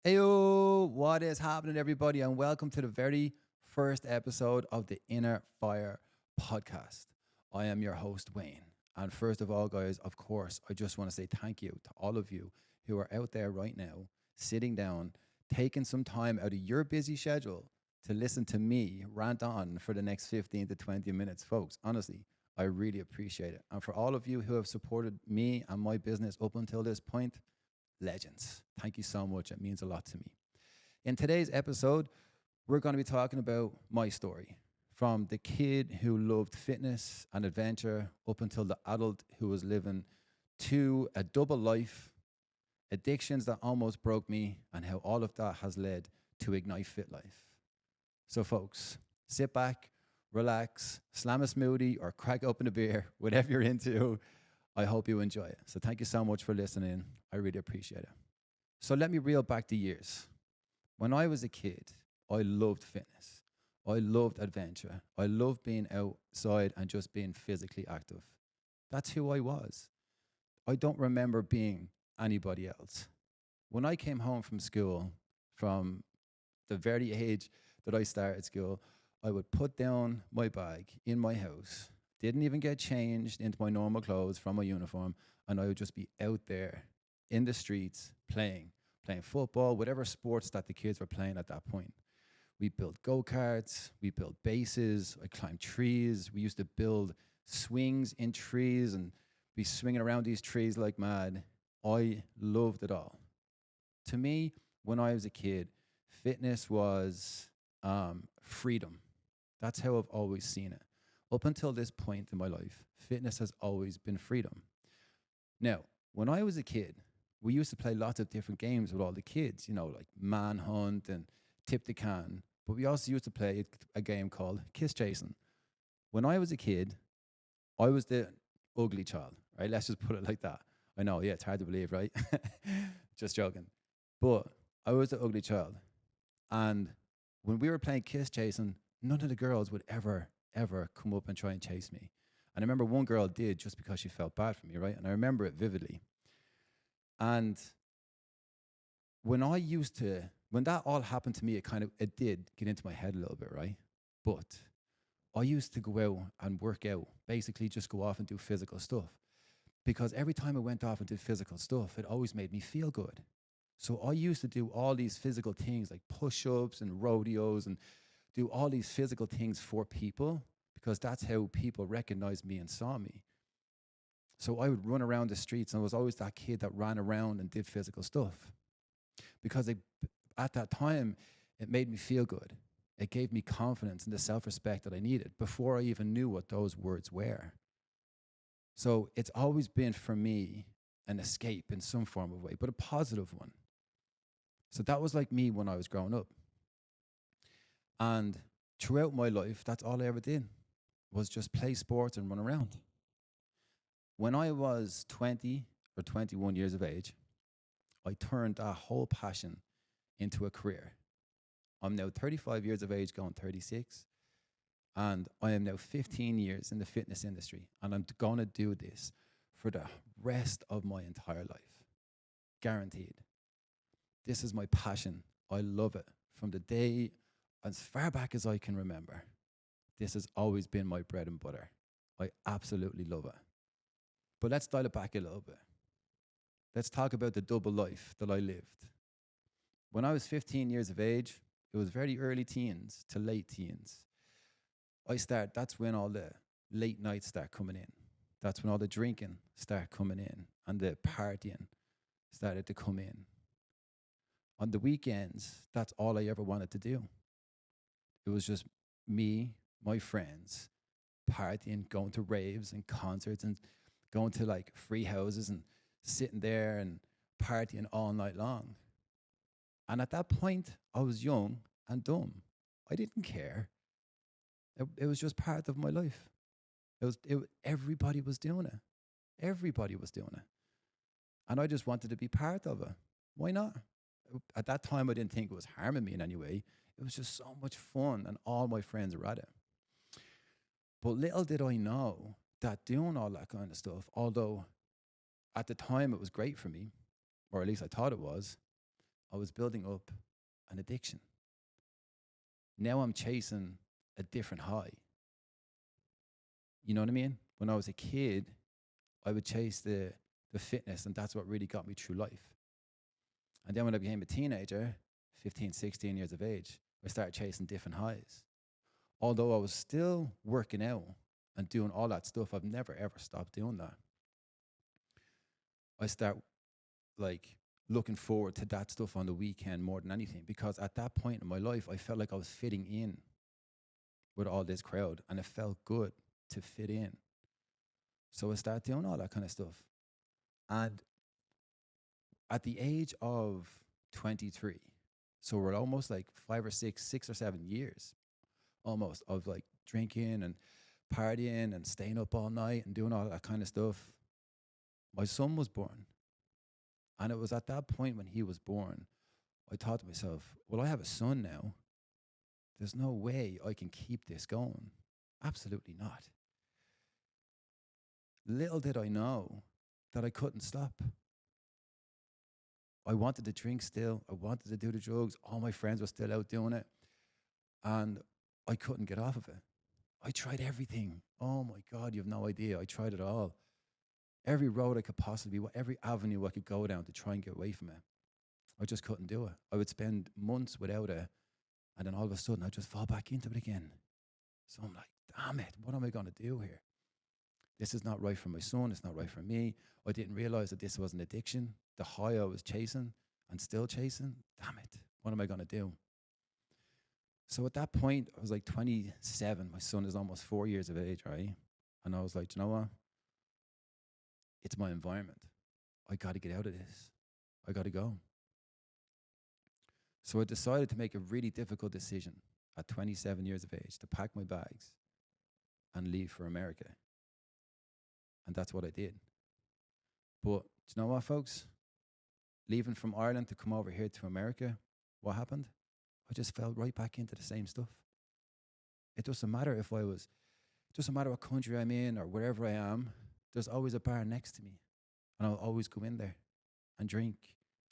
Heyo, what is happening, everybody? And welcome to the very first episode of the Inner Fire podcast. I am your host, Wayne. And first of all, guys, of course, I just want to say thank you to all of you who are out there right now, sitting down, taking some time out of your busy schedule to listen to me rant on for the next 15 to 20 minutes. Folks, honestly, I really appreciate it. And for all of you who have supported me and my business up until this point, legends. Thank you so much. It means a lot to me. In today's episode, we're going to be talking about my story from the kid who loved fitness and adventure up until the adult who was living to a double life, addictions that almost broke me, and how all of that has led to Ignite Fit Life. So, folks, sit back, relax, slam a smoothie, or crack open a beer, whatever you're into. I hope you enjoy it. So thank you so much for listening. I really appreciate it. So let me reel back the years. When I was a kid, I loved fitness. I loved adventure. I loved being outside and just being physically active. That's who I was. I don't remember being anybody else. When I came home from school, from the very age that I started school, I would put down my bag in my house, didn't even get changed into my normal clothes from my uniform, and I would just be out there in the streets playing football, whatever sports that the kids were playing at that point. We built go-karts, we built bases, I climbed trees, we used to build swings in trees and be swinging around these trees like mad. I loved it all. To me, when I was a kid, fitness was freedom. That's how I've always seen it. Up until this point in my life, fitness has always been freedom. Now, when I was a kid, we used to play lots of different games with all the kids, like manhunt and tip the can. But we also used to play a game called kiss chasing. When I was a kid, I was the ugly child, right? Let's just put it like that. I know, yeah, it's hard to believe, right? Just joking. But I was the ugly child. And when we were playing kiss chasing, none of the girls would ever come up and try and chase me. And I remember one girl did just because she felt bad for me, right? And I remember it vividly. And when that all happened to me, it did get into my head a little bit, right? But I used to go out and work out, basically just go off and do physical stuff. Because every time I went off and did physical stuff, it always made me feel good. So I used to do all these physical things like push-ups and rodeos and do all these physical things for people because that's how people recognized me and saw me. So I would run around the streets and I was always that kid that ran around and did physical stuff because at that time, it made me feel good. It gave me confidence and the self-respect that I needed before I even knew what those words were. So it's always been for me an escape in some form of way, but a positive one. So that was like me when I was growing up. And throughout my life, that's all I ever did was just play sports and run around. When I was 20 or 21 years of age, I turned that whole passion into a career. I'm now 35 years of age, going 36, and I am now 15 years in the fitness industry, and I'm going to do this for the rest of my entire life. Guaranteed. This is my passion. I love it. From the day as far back as I can remember, this has always been my bread and butter. I absolutely love it. But let's dial it back a little bit. Let's talk about the double life that I lived. When I was 15 years of age, it was very early teens to late teens. That's when all the late nights start coming in. That's when all the drinking start coming in and the partying started to come in. On the weekends, that's all I ever wanted to do. It was just me, my friends, partying, going to raves and concerts and going to like free houses and sitting there and partying all night long. And at that point, I was young and dumb. I didn't care. It was just part of my life. Everybody was doing it. Everybody was doing it. And I just wanted to be part of it. Why not? At that time, I didn't think it was harming me in any way. It was just so much fun, and all my friends were at it. But little did I know that doing all that kind of stuff, although at the time it was great for me, or at least I thought it was, I was building up an addiction. Now I'm chasing a different high. You know what I mean? When I was a kid, I would chase the fitness, and that's what really got me through life. And then when I became a teenager, 15, 16 years of age, I started chasing different highs. Although I was still working out and doing all that stuff, I've never ever stopped doing that. I start like looking forward to that stuff on the weekend more than anything, because at that point in my life, I felt like I was fitting in with all this crowd, and it felt good to fit in. So I started doing all that kind of stuff. And at the age of 23, so we're almost like 5 or 6 or 7 years almost of like drinking and partying and staying up all night and doing all that kind of stuff. My son was born. And it was at that point when he was born, I thought to myself, well, I have a son now. There's no way I can keep this going. Absolutely not. Little did I know that I couldn't stop. I wanted to drink still. I wanted to do the drugs. All my friends were still out doing it. And I couldn't get off of it. I tried everything. Oh my God, you have no idea. I tried it all. Every road I could possibly, every avenue I could go down to try and get away from it. I just couldn't do it. I would spend months without it. And then all of a sudden, I'd just fall back into it again. So I'm like, damn it, what am I going to do here? This is not right for my son. It's not right for me. I didn't realize that this was an addiction. The high I was chasing and still chasing. Damn it, what am I going to do? So at that point, I was like 27. My son is almost 4 years of age, right? And I was like, you know what? It's my environment. I got to get out of this. I got to go. So I decided to make a really difficult decision at 27 years of age to pack my bags and leave for America. And that's what I did. But do you know what, folks? Leaving from Ireland to come over here to America, what happened? I just fell right back into the same stuff. It doesn't matter if I was, it doesn't matter what country I'm in or wherever I am, there's always a bar next to me. And I'll always go in there and drink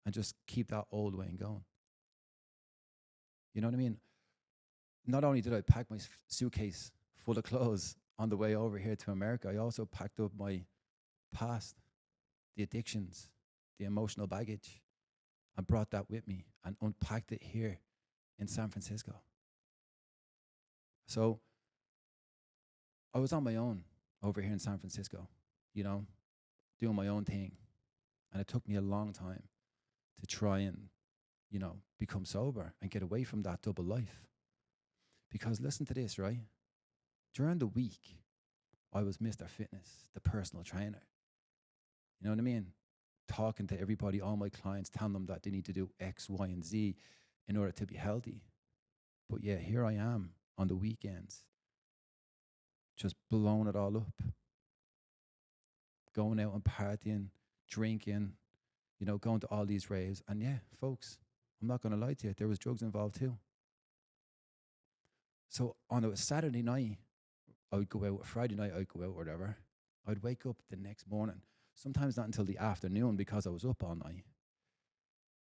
and just keep that old way going. You know what I mean? Not only did I pack my suitcase full of clothes on the way over here to America, I also packed up my past, the addictions, the emotional baggage, and brought that with me and unpacked it here in San Francisco. So I was on my own over here in San Francisco, you know, doing my own thing. And it took me a long time to try and, you know, become sober and get away from that double life. Because listen to this, right? During the week, I was Mr. Fitness, the personal trainer. You know what I mean? Talking to everybody, all my clients, telling them that they need to do X, Y, and Z in order to be healthy. But yeah, here I am on the weekends, just blowing it all up. Going out and partying, drinking, you know, going to all these raves. And yeah, folks, I'm not going to lie to you, there was drugs involved too. So on a Saturday night, I would go out, Friday night I'd go out or whatever. I'd wake up the next morning, sometimes not until the afternoon because I was up all night.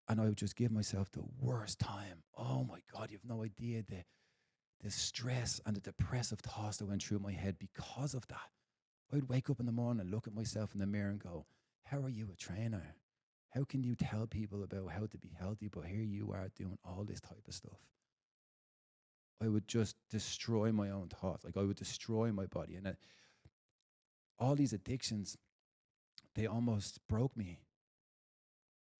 And I would just give myself the worst time. Oh my God, you have no idea the stress and the depressive thoughts that went through my head because of that. I'd wake up in the morning and look at myself in the mirror and go, how are you a trainer? How can you tell people about how to be healthy, but here you are doing all this type of stuff? I would just destroy my own thoughts. Like I would destroy my body. And all these addictions, they almost broke me.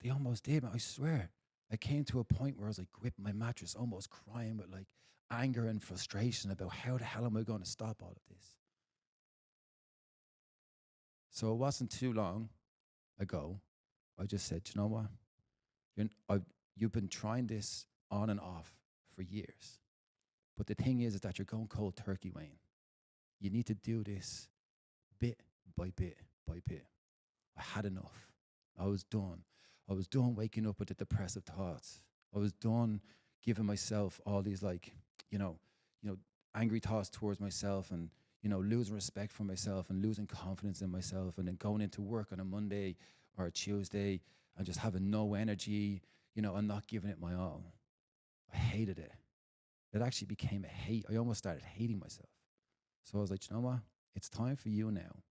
They almost did, I swear. I came to a point where I was like gripping my mattress, almost crying with like anger and frustration about how the hell am I going to stop all of this? So it wasn't too long ago. I just said, you know what? You've been trying this on and off for years. But the thing is that you're going cold turkey, Wayne. You need to do this bit by bit by bit. I had enough. I was done. I was done waking up with the depressive thoughts. I was done giving myself all these like, you know, angry thoughts towards myself and, you know, losing respect for myself and losing confidence in myself and then going into work on a Monday or a Tuesday and just having no energy, and not giving it my all. I hated it. It actually became a hate. I almost started hating myself. So I was like, you know what? It's time for you now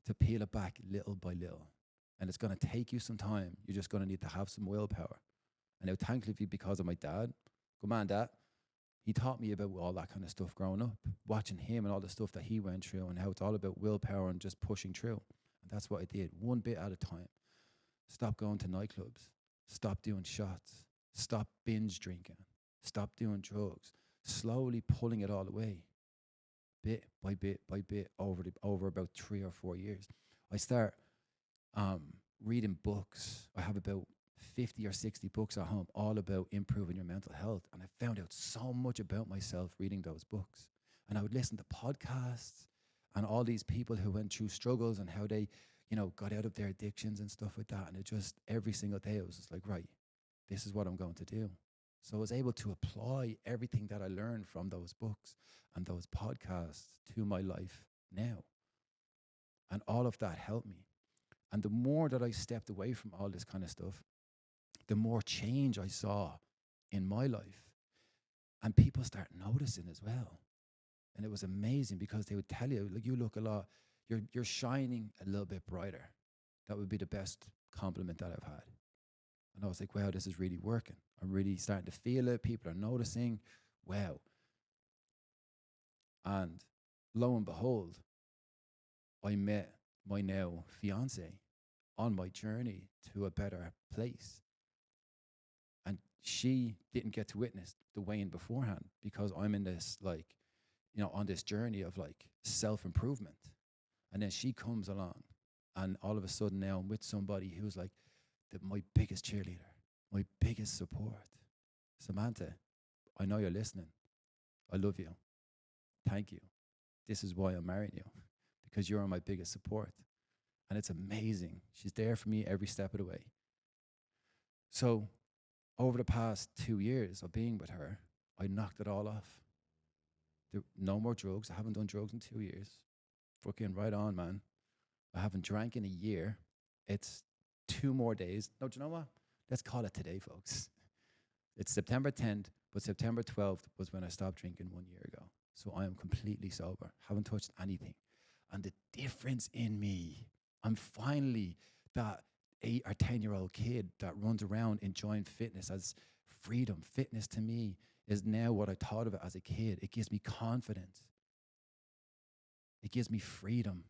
to peel it back little by little. And it's going to take you some time. You're just going to need to have some willpower. And now, thankfully, because of my dad, good man, dad, he taught me about all that kind of stuff growing up, watching him and all the stuff that he went through and how it's all about willpower and just pushing through. And that's what I did, one bit at a time. Stop going to nightclubs. Stop doing shots. Stop binge drinking. Stop doing drugs. Slowly pulling it all away, bit by bit by bit, over about 3 or 4 years. I start reading books. I have about 50 or 60 books at home, all about improving your mental health. And I found out so much about myself reading those books. And I would listen to podcasts and all these people who went through struggles and how they, got out of their addictions and stuff like that. And it just, every single day, it was just like, right, this is what I'm going to do. So I was able to apply everything that I learned from those books and those podcasts to my life now. And all of that helped me. And the more that I stepped away from all this kind of stuff, the more change I saw in my life. And people start noticing as well. And it was amazing because they would tell you, like, you look a lot, you're shining a little bit brighter. That would be the best compliment that I've had. And I was like, wow, this is really working. I'm really starting to feel it. People are noticing. Wow. And lo and behold, I met my now fiance on my journey to a better place. And she didn't get to witness the weighing beforehand because I'm in this, on this journey of self-improvement. And then she comes along and all of a sudden now I'm with somebody who's like my biggest cheerleader, my biggest support. Samantha, I know you're listening. I love you. Thank you. This is why I'm marrying you, because you're my biggest support. And it's amazing. She's there for me every step of the way. So over the past 2 years of being with her, I knocked it all off. No more drugs. I haven't done drugs in 2 years. Fucking right on, man. I haven't drank in a year. It's 2 more days. No, do you know what? Let's call it today, folks. It's September 10th, but September 12th was when I stopped drinking 1 year ago. So I am completely sober. Haven't touched anything. And the difference in me, I'm finally that 8 or 10-year-old kid that runs around enjoying fitness as freedom. Fitness to me is now what I thought of it as a kid. It gives me confidence. It gives me freedom.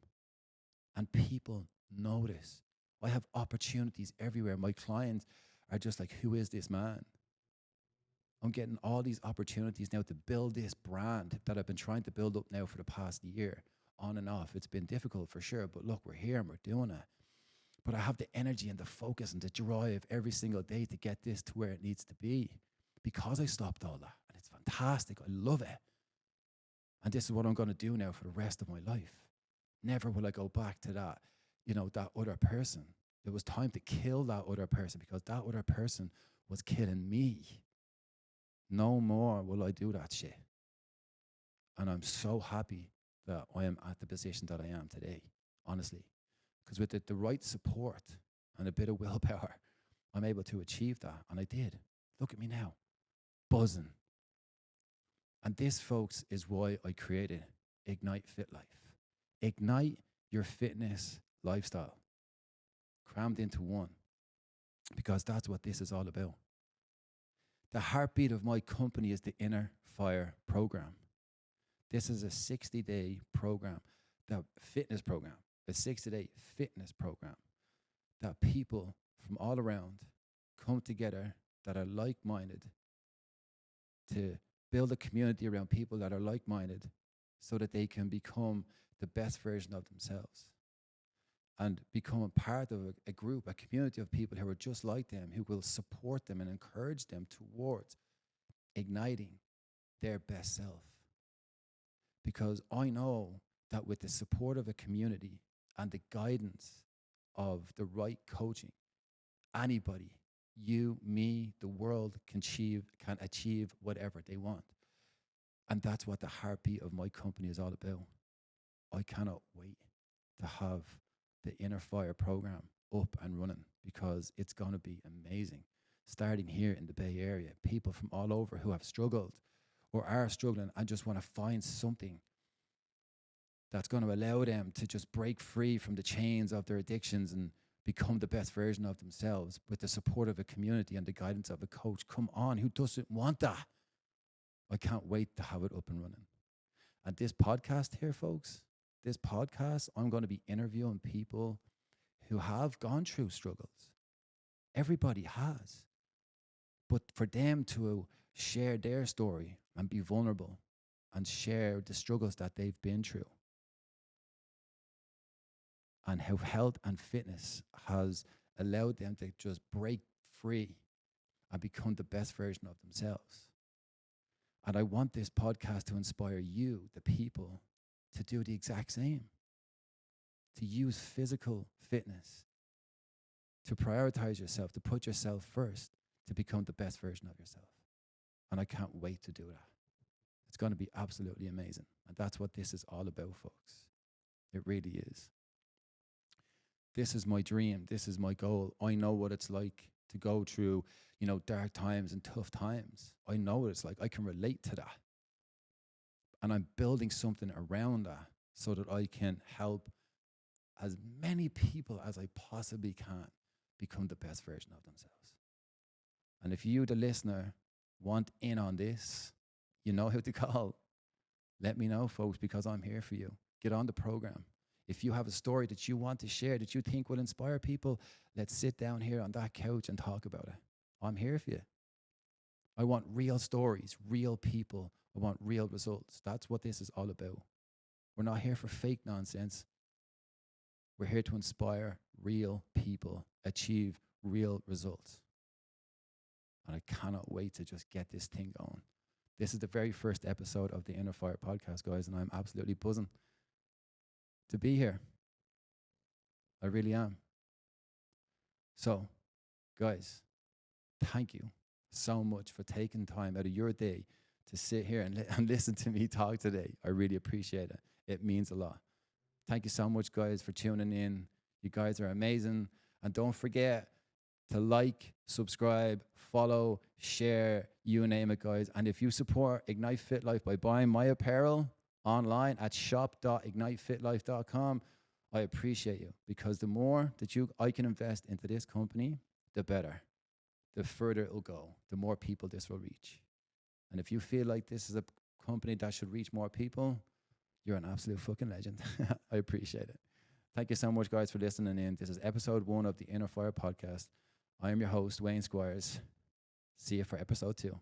And people notice. I have opportunities everywhere. My clients are just like, who is this man? I'm getting all these opportunities now to build this brand that I've been trying to build up now for the past year, on and off. It's been difficult for sure, but look, we're here and we're doing it. But I have the energy and the focus and the drive every single day to get this to where it needs to be because I stopped all that. And it's fantastic. I love it. And this is what I'm going to do now for the rest of my life. Never will I go back to that, that other person. It was time to kill that other person because that other person was killing me. No more will I do that shit. And I'm so happy that I am at the position that I am today, honestly. Because with the right support and a bit of willpower, I'm able to achieve that. And I did. Look at me now, buzzing. And this, folks, is why I created Ignite Fit Life. Ignite your fitness lifestyle, crammed into one, because that's what this is all about. The heartbeat of my company is the Inner Fire program. This is a 60-day program, a 60-day fitness program that people from all around come together that are like-minded to build a community around people that are like-minded so that they can become the best version of themselves and become a part of a group, a community of people who are just like them, who will support them and encourage them towards igniting their best self. Because I know that with the support of a community and the guidance of the right coaching, anybody, you, me, the world can achieve whatever they want. And that's what the heartbeat of my company is all about. I cannot wait to have the Inner Fire program up and running because it's going to be amazing. starting here in the Bay Area, people from all over who have struggled or are struggling and just want to find something that's going to allow them to just break free from the chains of their addictions and become the best version of themselves with the support of a community and the guidance of a coach. Come on, who doesn't want that? I can't wait to have it up and running. And this podcast here, folks, this podcast, I'm going to be interviewing people who have gone through struggles. Everybody has. But for them to share their story and be vulnerable and share the struggles that they've been through and how health and fitness has allowed them to just break free and become the best version of themselves. And I want this podcast to inspire you, the people, to do the exact same, to use physical fitness, to prioritize yourself, to put yourself first, to become the best version of yourself. And I can't wait to do that. It's going to be absolutely amazing. And that's what this is all about, folks. It really is. This is my dream. This is my goal. I know what it's like to go through, dark times and tough times. I know what it's like. I can relate to that. And I'm building something around that so that I can help as many people as I possibly can become the best version of themselves. And if you, the listener, want in on this, you know who to call. Let me know, folks, because I'm here for you. Get on the program. If you have a story that you want to share, that you think will inspire people, let's sit down here on that couch and talk about it. I'm here for you. I want real stories, real people. I want real results. That's what this is all about. We're not here for fake nonsense. We're here to inspire real people, achieve real results. And I cannot wait to just get this thing going. This is the very first episode of the Inner Fire podcast, guys, and I'm absolutely buzzing to be here. I really am. So, guys, thank you so much for taking time out of your day to sit here and listen to me talk today. I really appreciate it. It means a lot. Thank you so much, guys, for tuning in. You guys are amazing. And don't forget to like, subscribe, follow, share, you name it, guys. And if you support Ignite Fit Life by buying my apparel online at shop.ignitefitlife.com, I appreciate you, because the more that I can invest into this company, the better. The further it will go, the more people this will reach. And if you feel like this is a company that should reach more people, you're an absolute fucking legend. I appreciate it. Thank you so much, guys, for listening in. This is episode 1 of the Inner Fire podcast. I am your host, Wayne Squires. See you for episode 2.